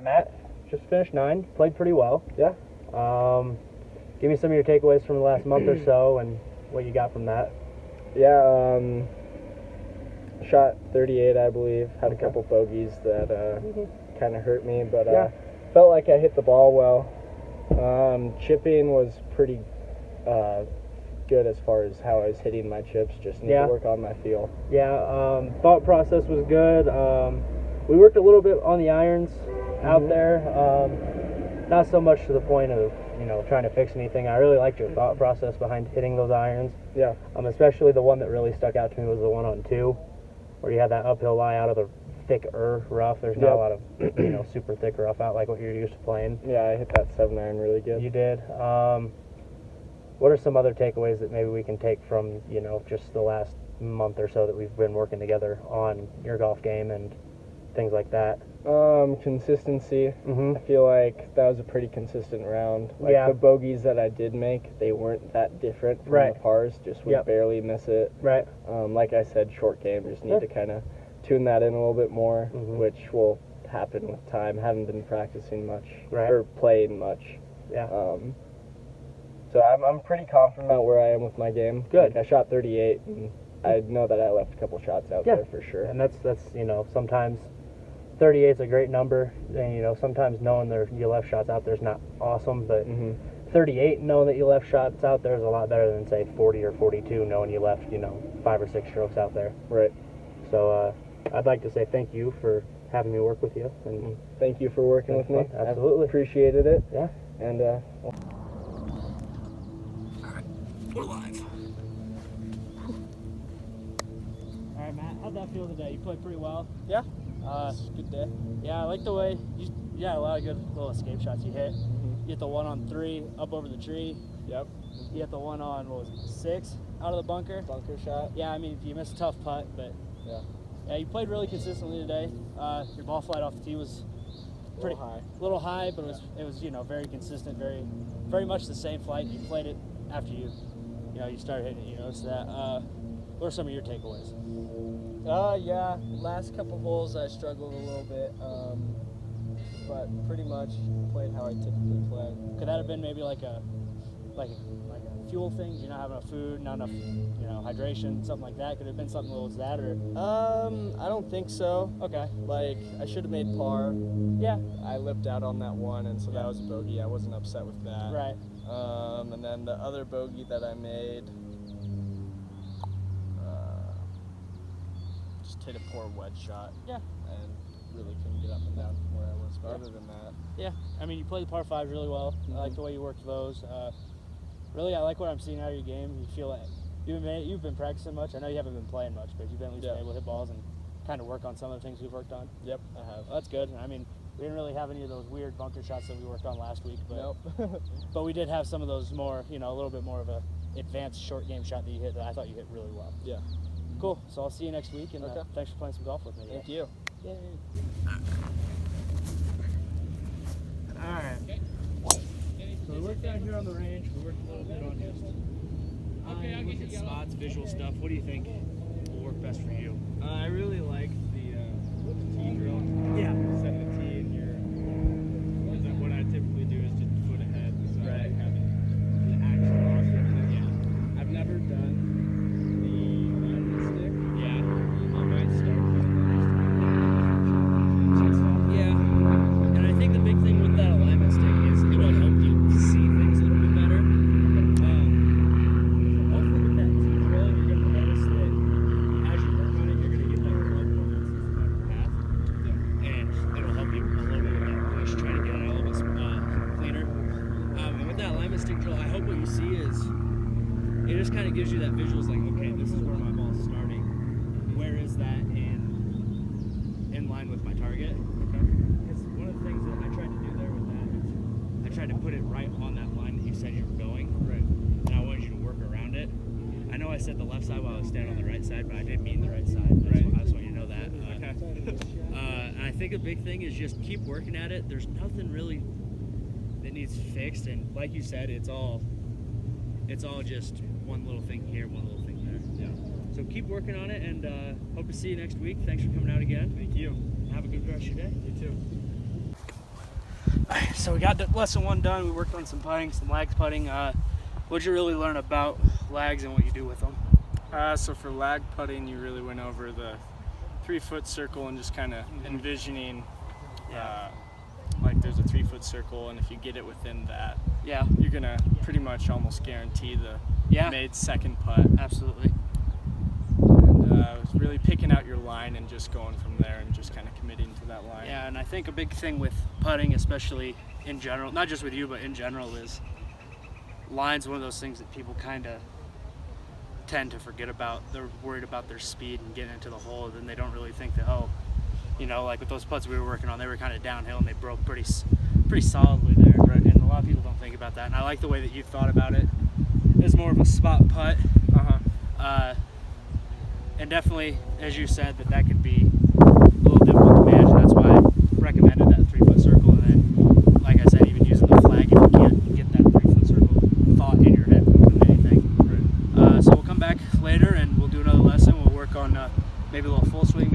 right, Matt. Just finished 9. Played pretty well. Yeah. Give me some of your takeaways from the last month or so and what you got from that. Yeah, shot 38, I believe. Had a couple bogeys that kind of hurt me, but felt like I hit the ball well. Chipping was pretty good as far as how I was hitting my chips. Just need to work on my feel. Yeah, thought process was good. We worked a little bit on the irons out there. Not so much to the point of, trying to fix anything. I really liked your thought process behind hitting those irons. Yeah. Especially the one that really stuck out to me was the one on 2, where you had that uphill lie out of the thicker rough. There's not a lot of, super thick rough out like what you're used to playing. Yeah, I hit that 7-iron really good. You did. What are some other takeaways that maybe we can take from, just the last month or so that we've been working together on your golf game and things like that? Consistency. I feel like that was a pretty consistent round. Like the bogeys that I did make, they weren't that different from the pars. Just would barely miss it. Right. Like I said, short game. Just need to kind of tune that in a little bit more, which will happen with time. Haven't been practicing much or playing much. Yeah. So I'm pretty confident about where I am with my game. Good. Like I shot 38, and I know that I left a couple shots out there for sure. And that's sometimes 38 is a great number, and sometimes knowing you left shots out there is not awesome, but 38 knowing that you left shots out there is a lot better than say 40 or 42 knowing you left 5 or 6 strokes out there. Right. So I'd like to say thank you for having me work with you, and thank you for working with me. Absolutely. I appreciated it. Yeah. And we're live. All right, Matt, how'd that feel today? You played pretty well. Yeah. It's a good day. Yeah, I like the way you had a lot of good little escape shots you hit. You hit the one on 3 up over the tree. Yep. You hit the one on, 6 out of the bunker. Bunker shot. Yeah, I mean, you missed a tough putt, but yeah, you played really consistently today. Your ball flight off the tee was pretty little high, but it was very consistent, very much the same flight. You played it after you started hitting it. You noticed that. What are some of your takeaways? Yeah, last couple holes I struggled a little bit, but pretty much played how I typically play. Could that have been maybe like a fuel thing? Do you not have enough food, not enough, hydration, something like that? Could it have been something as that, or? I don't think so. Okay. Like I should have made par. Yeah. I lipped out on that one, and so that was a bogey. I wasn't upset with that. Right. And then the other bogey that I made. Hit a poor wedge shot. Yeah. And really couldn't get up and down from where I was. But other than that. Yeah. I mean, you played the par 5 really well. I like the way you worked those. Really, I like what I'm seeing out of your game. You feel like you've been practicing much. I know you haven't been playing much, but you've been at least able to hit balls and kind of work on some of the things we've worked on. Yep, I have. Well, that's good. I mean, we didn't really have any of those weird bunker shots that we worked on last week, but nope. But we did have some of those more, a little bit more of a advanced short game shot that you hit that I thought you hit really well. Yeah. Cool. So I'll see you next week, and thanks for playing some golf with me. Thank you. Yay. All right. So we worked out here on the range. We worked a little bit on just look at spots, visual stuff. What do you think will work best for you? I really like the tee drill. Yeah. Setting the tee in your. What I typically do is just foot ahead. So I have the actual motion. Yeah. I've never done. Gives you that visuals like, okay, this is where my ball's starting. Where is that in line with my target? Okay. Because one of the things that I tried to do there with that is I tried to put it right on that line that you said you were going. Right. And I wanted you to work around it. I know I said the left side while I was standing on the right side, but I didn't mean the right side. I just want you to know that. And I think a big thing is just keep working at it. There's nothing really that needs fixed, and like you said, it's all just one little thing here, one little thing there. Yeah. So keep working on it, and hope to see you next week. Thanks for coming out again. Thank you. Have a good rest of your day. You too. So we got lesson 1 done. We worked on some putting, some lags putting. What'd you really learn about lags and what you do with them? So for lag putting, you really went over the 3-foot circle and just kind of envisioning, like there's a 3-foot circle, and if you get it within that, Yeah, you're gonna pretty much almost guarantee the made second putt. absolutely. And it was really picking out your line and just going from there and just kind of committing to that line. Yeah, and I think a big thing with putting, especially in general, not just with you, but in general, is line's one of those things that people kind of tend to forget about. They're worried about their speed and getting into the hole, and then they don't really think that, like with those putts we were working on, they were kind of downhill and they broke pretty solidly there. Right? And a lot of people don't think about that. And I like the way that you thought about it as more of a spot putt. And definitely, as you said, that could be a little difficult to manage. That's why I recommended that 3-foot circle. And then, like I said, even using the flag if you can't get that 3-foot circle thought in your head more than anything. So we'll come back later and we'll do another lesson. We'll work on maybe a little full swing